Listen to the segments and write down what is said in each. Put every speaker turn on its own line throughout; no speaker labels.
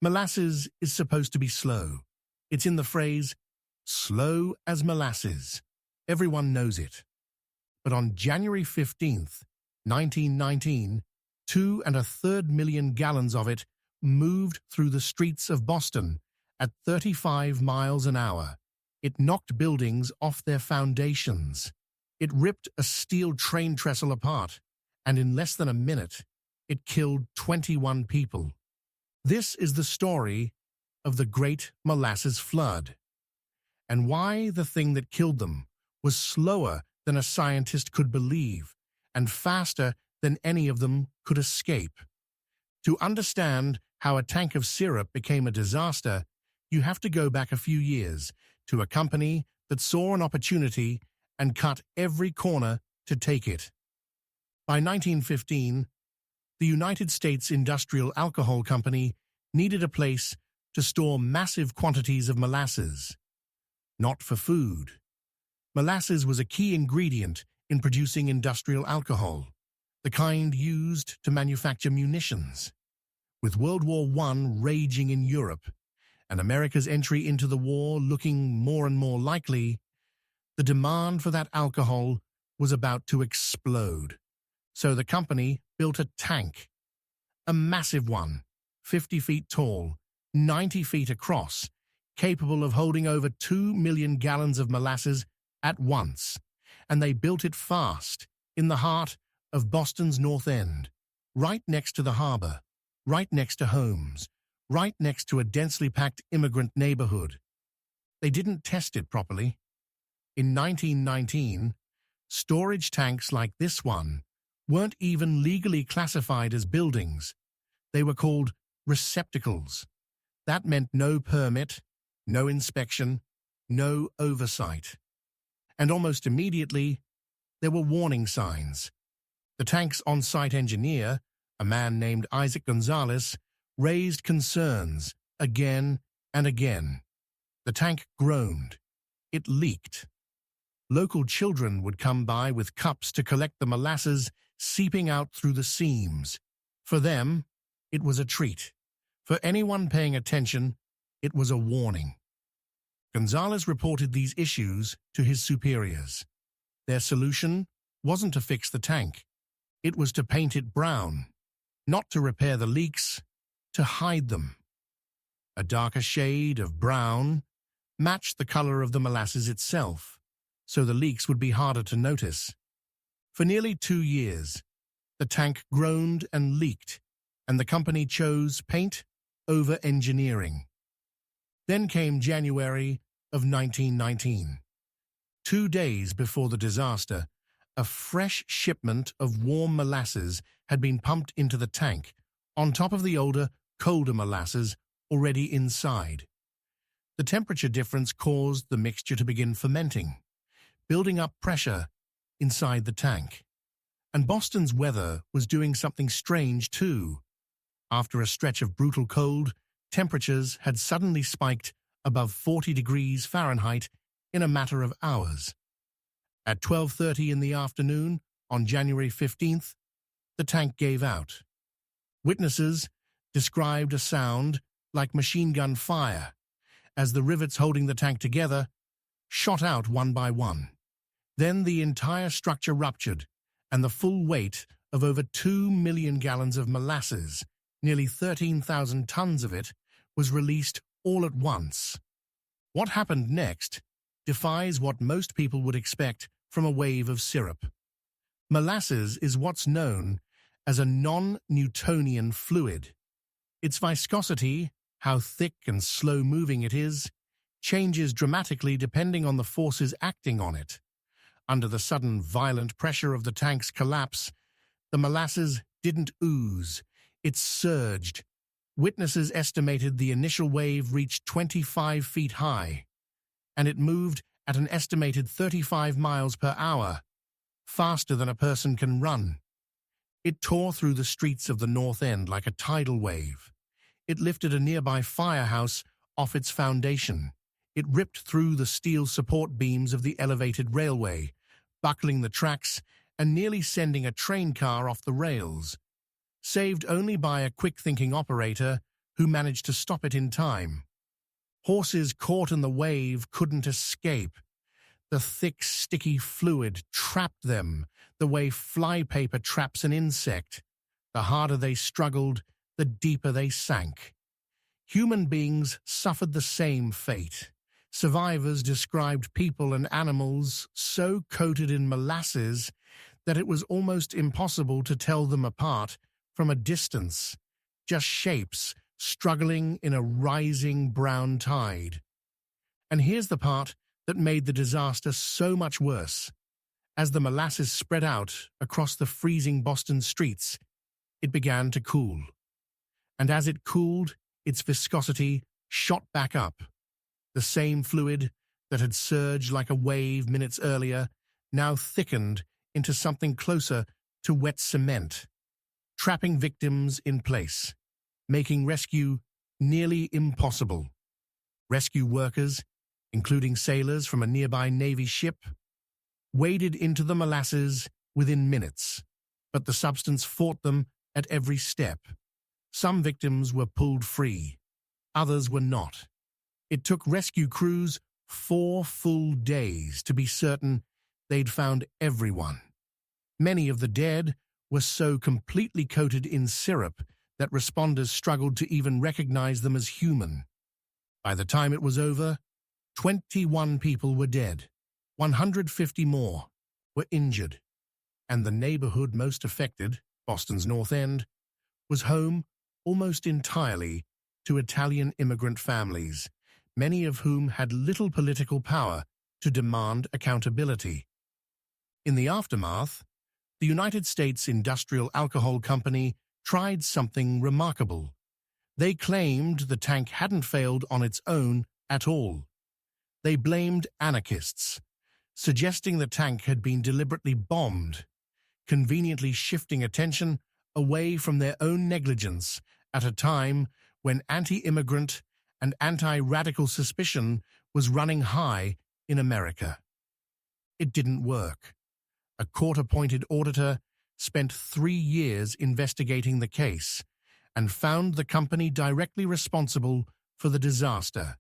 Molasses is supposed to be slow. It's in the phrase, slow as molasses. Everyone knows it. But on January 15th, 1919, 2.33 million gallons of it moved through the streets of Boston at 35 miles an hour. It knocked buildings off their foundations. It ripped a steel train trestle apart, and in less than a minute, it killed 21 people. This is the story of the Great Molasses Flood, and why the thing that killed them was slower than a scientist could believe, and faster than any of them could escape. To understand how a tank of syrup became a disaster, you have to go back a few years to a company that saw an opportunity and cut every corner to take it. By 1915, the United States Industrial Alcohol Company needed a place to store massive quantities of molasses. Not for food. Molasses was a key ingredient in producing industrial alcohol, the kind used to manufacture munitions. With World War I raging in Europe, and America's entry into the war looking more and more likely, the demand for that alcohol was about to explode. So the company built a tank, a massive one, 50 feet tall, 90 feet across, capable of holding over 2 million gallons of molasses at once. And they built it fast, in the heart of Boston's North End, right next to the harbor, right next to homes, right next to a densely packed immigrant neighborhood. They didn't test it properly. In 1919, storage tanks like this one weren't even legally classified as buildings. They were called receptacles. That meant no permit, no inspection, no oversight. And almost immediately, there were warning signs. The tank's on-site engineer, a man named Isaac Gonzalez, raised concerns again and again. The tank groaned. It leaked. Local children would come by with cups to collect the molasses seeping out through the seams. For them, it was a treat. For anyone paying attention, it was a warning. Gonzalez reported these issues to his superiors. Their solution wasn't to fix the tank. It was to paint it brown, not to repair the leaks, to hide them. A darker shade of brown matched the color of the molasses itself, so the leaks would be harder to notice. For nearly 2 years, the tank groaned and leaked, and the company chose paint over engineering. Then came January of 1919. 2 days before the disaster, a fresh shipment of warm molasses had been pumped into the tank, on top of the older, colder molasses already inside. The temperature difference caused the mixture to begin fermenting, building up pressure inside the tank. And Boston's weather was doing something strange too. After a stretch of brutal cold, temperatures had suddenly spiked above 40 degrees Fahrenheit in a matter of hours. At 12:30 in the afternoon, on January 15th, the tank gave out. Witnesses described a sound like machine gun fire as the rivets holding the tank together shot out one by one. Then the entire structure ruptured, and the full weight of over 2 million gallons of molasses, nearly 13,000 tons of it, was released all at once. What happened next defies what most people would expect from a wave of syrup. Molasses is what's known as a non-Newtonian fluid. Its viscosity, how thick and slow-moving it is, changes dramatically depending on the forces acting on it. Under the sudden violent pressure of the tank's collapse, the molasses didn't ooze, it surged. Witnesses estimated the initial wave reached 25 feet high, and it moved at an estimated 35 miles per hour, faster than a person can run. It tore through the streets of the North End like a tidal wave. It lifted a nearby firehouse off its foundation. It ripped through the steel support beams of the elevated railway, buckling the tracks and nearly sending a train car off the rails. Saved only by a quick-thinking operator who managed to stop it in time. Horses caught in the wave couldn't escape. The thick, sticky fluid trapped them the way flypaper traps an insect. The harder they struggled, the deeper they sank. Human beings suffered the same fate. Survivors described people and animals so coated in molasses that it was almost impossible to tell them apart from a distance, just shapes struggling in a rising brown tide. And here's the part that made the disaster so much worse. As the molasses spread out across the freezing Boston streets, it began to cool. And as it cooled, its viscosity shot back up. The same fluid that had surged like a wave minutes earlier now thickened into something closer to wet cement, trapping victims in place, making rescue nearly impossible. Rescue workers, including sailors from a nearby Navy ship, waded into the molasses within minutes, but the substance fought them at every step. Some victims were pulled free, others were not. It took rescue crews 4 full days to be certain they'd found everyone. Many of the dead were so completely coated in syrup that responders struggled to even recognize them as human. By the time it was over, 21 people were dead, 150 more were injured, and the neighborhood most affected, Boston's North End, was home almost entirely to Italian immigrant families, many of whom had little political power to demand accountability. In the aftermath, the United States Industrial Alcohol Company tried something remarkable. They claimed the tank hadn't failed on its own at all. They blamed anarchists, suggesting the tank had been deliberately bombed, conveniently shifting attention away from their own negligence at a time when anti-immigrant and anti-radical suspicion was running high in America. It didn't work. A court-appointed auditor spent 3 years investigating the case and found the company directly responsible for the disaster.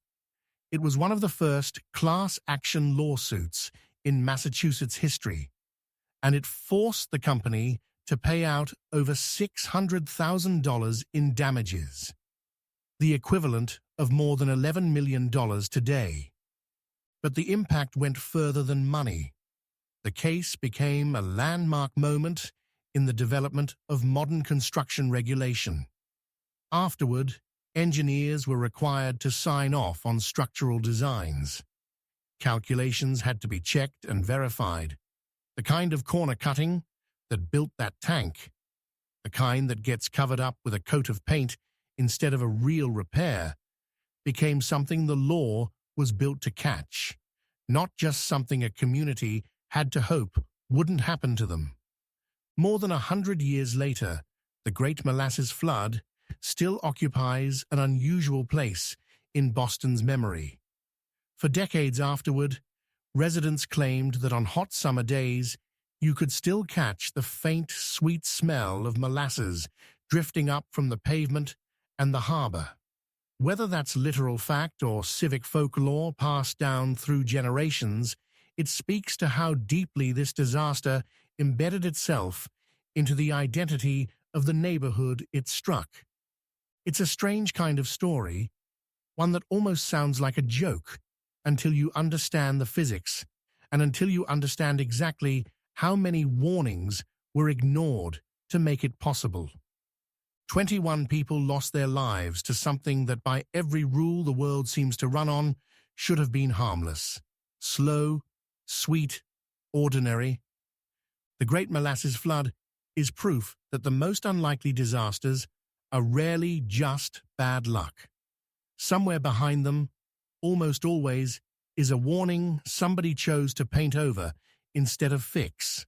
It was one of the first class-action lawsuits in Massachusetts history, and it forced the company to pay out over $600,000 in damages, the equivalent of more than $11 million today. But the impact went further than money. The case became a landmark moment in the development of modern construction regulation. Afterward, engineers were required to sign off on structural designs. Calculations had to be checked and verified. The kind of corner cutting that built that tank, the kind that gets covered up with a coat of paint instead of a real repair, became something the law was built to catch, not just something a community had to hope wouldn't happen to them. More than 100 years later, the Great Molasses Flood still occupies an unusual place in Boston's memory. For decades afterward, residents claimed that on hot summer days, you could still catch the faint, sweet smell of molasses drifting up from the pavement and the harbor. Whether that's literal fact or civic folklore passed down through generations, it speaks to how deeply this disaster embedded itself into the identity of the neighborhood it struck. It's a strange kind of story, one that almost sounds like a joke, until you understand the physics, and until you understand exactly how many warnings were ignored to make it possible. 21 people lost their lives to something that by every rule the world seems to run on should have been harmless, slow, sweet, ordinary. The Great Molasses Flood is proof that the most unlikely disasters are rarely just bad luck. Somewhere behind them, almost always, is a warning somebody chose to paint over instead of fix.